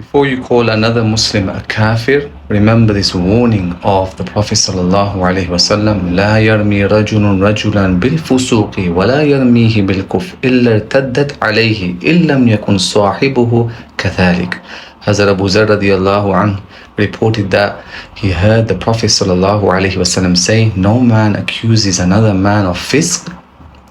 Before you call another Muslim a Kafir, remember this warning of the Prophet sallallahu alaihi wasallam: لا يرمي رجل رجلا بالفسوق ولا يرميه بالكفر إلا ارتدت عليه إن لم يكن صاحبه كذلك. Hazrat Abu Zar radiallahu anhu reported that he heard the Prophet sallallahu alaihi wasallam say, no man accuses another man of fisq,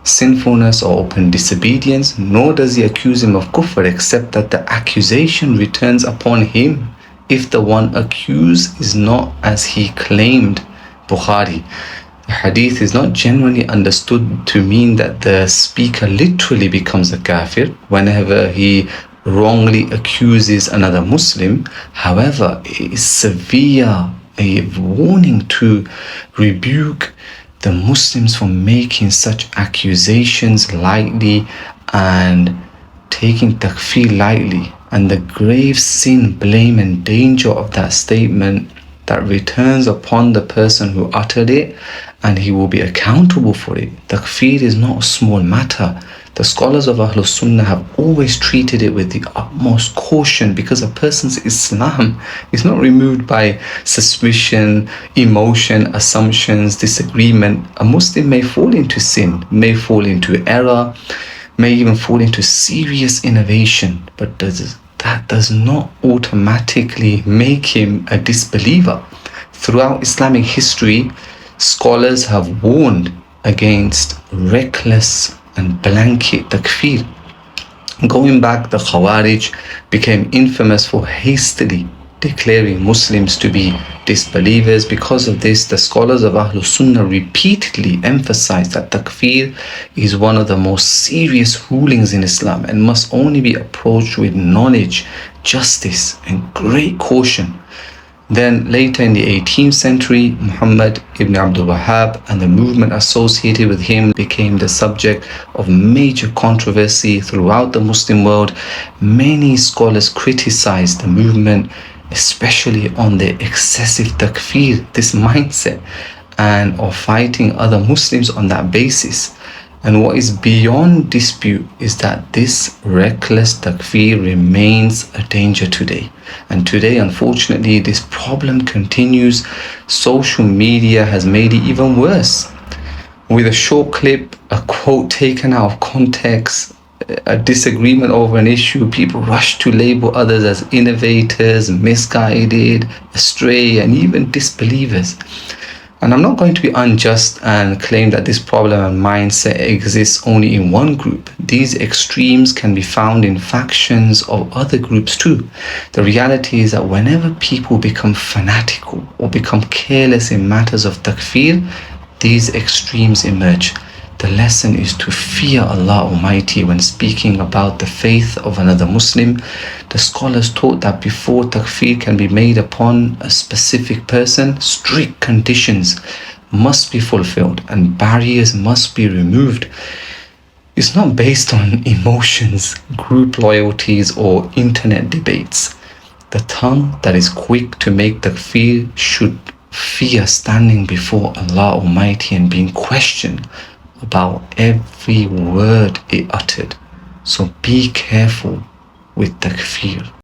sinfulness or open disobedience, nor does he accuse him of kufr, except that the accusation returns upon him if the one accused is not as he claimed. Bukhari. The hadith is not generally understood to mean that the speaker literally becomes a kafir whenever he wrongly accuses another Muslim. However, it is severe, a warning to rebuke the Muslims for making such accusations lightly and taking takfir lightly, and the grave sin, blame and danger of that statement that returns upon the person who uttered it, and he will be accountable for it. Takfir is not a small matter. The scholars of Ahlussunnah have always treated it with the utmost caution, because a person's Islam is not removed by suspicion, emotion, assumptions, disagreement. A Muslim may fall into sin, may fall into error, may even fall into serious innovation, but that does not automatically make him a disbeliever. Throughout Islamic history, scholars have warned against reckless and blanket takfir. Going back, the Khawarij became infamous for hastily declaring Muslims to be disbelievers. Because of this, the scholars of Ahlussunnah repeatedly emphasized that takfir is one of the most serious rulings in Islam and must only be approached with knowledge, justice, and great caution. Then later in the 18th century, Muhammad ibn Abdul Wahhab and the movement associated with him became the subject of major controversy throughout the Muslim world. Many scholars criticized the movement, especially on the excessive takfir, this mindset, and of fighting other Muslims on that basis. And what is beyond dispute is that this reckless takfir remains a danger today. And today, unfortunately, this problem continues. Social media has made it even worse. With a short clip, a quote taken out of context, a disagreement over an issue, people rush to label others as innovators, misguided, astray, and even disbelievers. And I'm not going to be unjust and claim that this problem and mindset exists only in one group. These extremes can be found in factions of other groups too. The reality is that whenever people become fanatical or become careless in matters of takfir, these extremes emerge. The lesson is to fear Allah Almighty when speaking about the faith of another Muslim. The scholars taught that before takfir can be made upon a specific person, strict conditions must be fulfilled and barriers must be removed. It's not based on emotions, group loyalties, or internet debates. The tongue that is quick to make takfir should fear standing before Allah Almighty and being questioned about every word it uttered. So be careful with takfir.